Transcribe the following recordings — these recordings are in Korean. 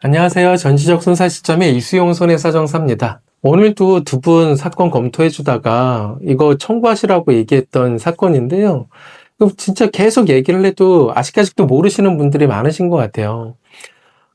안녕하세요. 전지적 손사 시점의 이수용 손해사정사입니다. 오늘도 두 분 사건 검토해 주다가 이거 청구하시라고 얘기했던 사건인데요. 이거 진짜 계속 얘기를 해도 아직도 모르시는 분들이 많으신 것 같아요.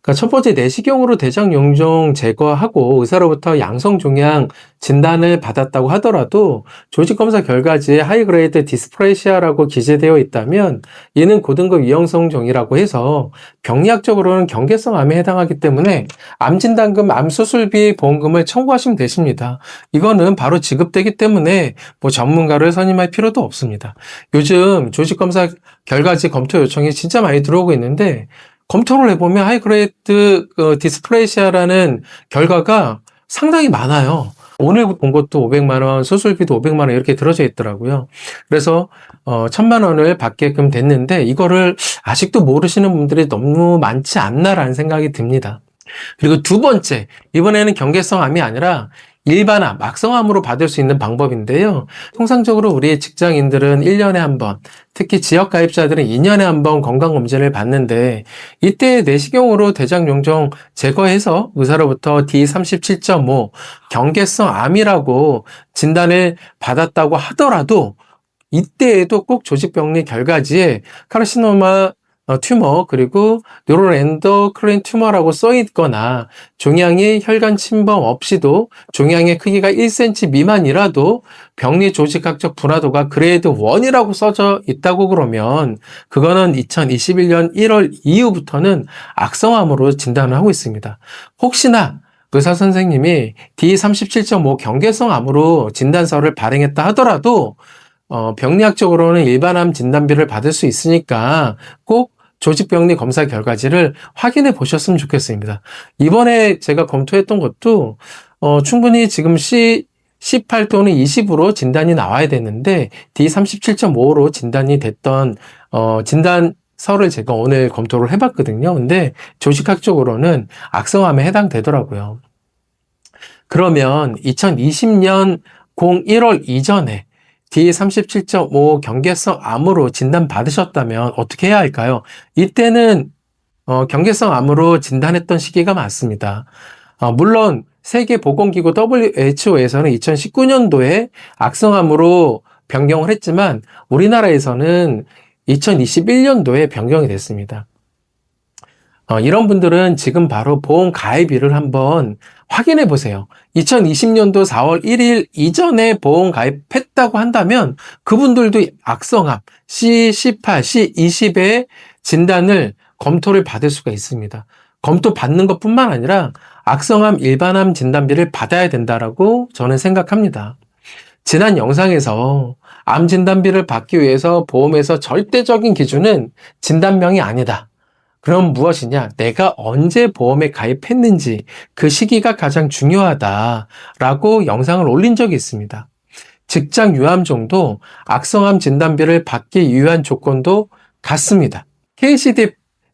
그러니까 첫 번째, 내시경으로 대장 용종 제거하고 의사로부터 양성 종양 진단을 받았다고 하더라도 조직 검사 결과지에 하이그레이드 디스프레시아라고 기재되어 있다면 이는 고등급 위험성종이라고 해서 병리학적으로는 경계성 암에 해당하기 때문에 암 진단금, 암 수술비 보험금을 청구하시면 되십니다. 이거는 바로 지급되기 때문에 뭐 전문가를 선임할 필요도 없습니다. 요즘 조직 검사 결과지 검토 요청이 진짜 많이 들어오고 있는데 검토를 해보면 하이그레이드 디스플레이시아라는 결과가 상당히 많아요. 오늘 본 것도 500만 원, 수술비도 500만 원 이렇게 들어져 있더라고요. 그래서 1000만 원을 받게끔 됐는데 이거를 아직도 모르시는 분들이 너무 많지 않나라는 생각이 듭니다. 그리고 두 번째, 이번에는 경계성 암이 아니라 일반암, 악성암으로 받을 수 있는 방법인데요. 통상적으로 우리 직장인들은 1년에 한 번, 특히 지역가입자들은 2년에 한 번 건강검진을 받는데 이때 내시경으로 대장용종 제거해서 의사로부터 D37.5 경계성 암이라고 진단을 받았다고 하더라도 이때에도 꼭 조직병리 결과지에 카르시노마 튜머 그리고 뉴로엔도크린 튜머라고 써 있거나 종양이 혈관 침범 없이도 종양의 크기가 1cm 미만이라도 병리 조직학적 분화도가 그레이드 1이라고 써져 있다고 그러면 그거는 2021년 1월 이후부터는 악성암으로 진단을 하고 있습니다. 혹시나 의사 선생님이 D37.5 경계성 암으로 진단서를 발행했다 하더라도 병리학적으로는 일반암 진단비를 받을 수 있으니까 꼭 조직병리 검사 결과지를 확인해 보셨으면 좋겠습니다. 이번에 제가 검토했던 것도 충분히 지금 18 또는 20으로 진단이 나와야 되는데 D37.5로 진단이 됐던 진단서를 제가 오늘 검토를 해봤거든요. 근데 조직학적으로는 악성암에 해당되더라고요. 그러면 2020년 01월 이전에 D37.5 경계성 암으로 진단받으셨다면 어떻게 해야 할까요? 이때는 경계성 암으로 진단했던 시기가 맞습니다. 물론 세계보건기구 WHO에서는 2019년도에 악성암으로 변경을 했지만 우리나라에서는 2021년도에 변경이 됐습니다. 이런 분들은 지금 바로 보험 가입일을 한번 확인해 보세요. 2020년도 4월 1일 이전에 보험 가입했다고 한다면 그분들도 악성암 C18, C20의 진단을 검토를 받을 수가 있습니다. 검토 받는 것뿐만 아니라 악성암 일반암 진단비를 받아야 된다라고 저는 생각합니다. 지난 영상에서 암 진단비를 받기 위해서 보험에서 절대적인 기준은 진단명이 아니다. 그럼 무엇이냐? 내가 언제 보험에 가입했는지 그 시기가 가장 중요하다라고 영상을 올린 적이 있습니다. 직장 유암종도 악성암 진단비를 받기 유효한 조건도 같습니다. KCD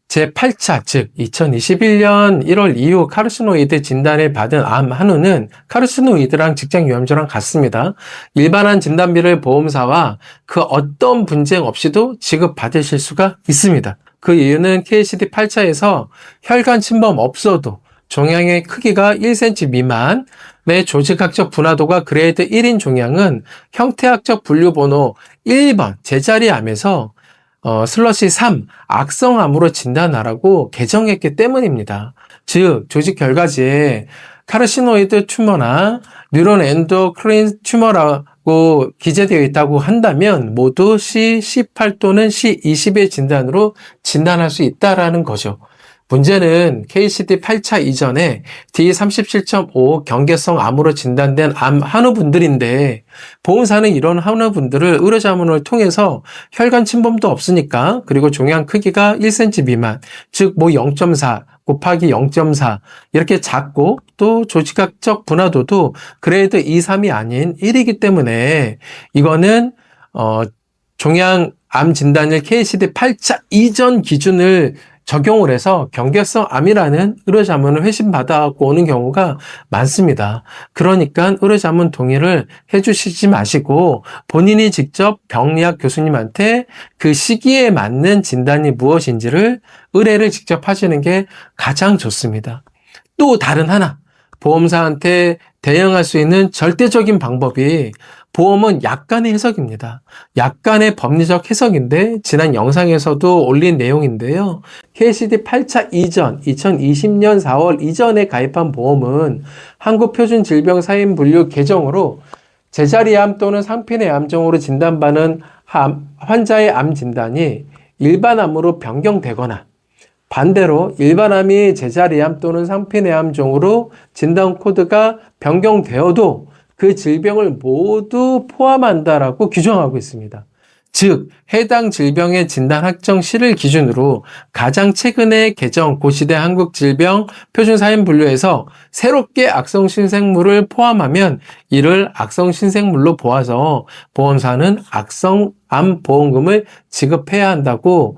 제8차, 즉 2021년 1월 이후 카르시노이드 진단을 받은 암 한우는 카르시노이드랑 직장 유암종랑 같습니다. 일반암 진단비를 보험사와 그 어떤 분쟁 없이도 지급받으실 수가 있습니다. 그 이유는 KCD 8차에서 혈관 침범 없어도 종양의 크기가 1cm 미만의 조직학적 분화도가 그레이드 1인 종양은 형태학적 분류번호 1번 제자리 암에서 슬러시 3 악성암으로 진단하라고 개정했기 때문입니다. 즉 조직 결과지에 카르시노이드 튜머나 뉴런 엔도크린 튜머라고 기재되어 있다고 한다면 모두 C18 또는 C20의 진단으로 진단할 수 있다라는 거죠. 문제는 KCD 8차 이전에 D37.5 경계성 암으로 진단된 암 한우분들인데 보험사는 이런 한우분들을 의료자문을 통해서 혈관 침범도 없으니까 그리고 종양 크기가 1cm 미만 즉 뭐 0.4 곱하기 0.4 이렇게 작고 또 조직학적 분화도도 그레이드 2, 3이 아닌 1이기 때문에 이거는 종양 암 진단을 KCD 8차 이전 기준을 적용을 해서 경계성 암이라는 의료자문을 회신받아갖고 오는 경우가 많습니다. 그러니까 의료자문 동의를 해주시지 마시고 본인이 직접 병리학 교수님한테 그 시기에 맞는 진단이 무엇인지를 의뢰를 직접 하시는 게 가장 좋습니다. 또 다른 하나, 보험사한테 대응할 수 있는 절대적인 방법이 보험은 약간의 해석입니다. 약간의 법리적 해석인데 지난 영상에서도 올린 내용인데요. KCD 8차 이전, 2020년 4월 이전에 가입한 보험은 한국표준질병사인분류 개정으로 제자리암 또는 상핀의 암종으로 진단받는 환자의 암 진단이 일반암으로 변경되거나 반대로 일반암이 제자리암 또는 상피내암종으로 진단 코드가 변경되어도 그 질병을 모두 포함한다라고 규정하고 있습니다. 즉, 해당 질병의 진단 확정 시를 기준으로 가장 최근에 개정 고시대 한국질병표준사인분류에서 새롭게 악성신생물을 포함하면 이를 악성신생물로 보아서 보험사는 악성암보험금을 지급해야 한다고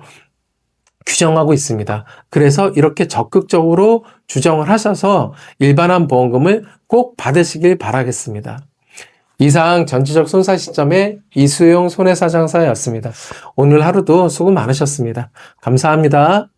규정하고 있습니다. 그래서 이렇게 적극적으로 주정을 하셔서 일반암 보험금을 꼭 받으시길 바라겠습니다. 이상 전체적 손사 시점의 이수용 손해사장사였습니다. 오늘 하루도 수고 많으셨습니다. 감사합니다.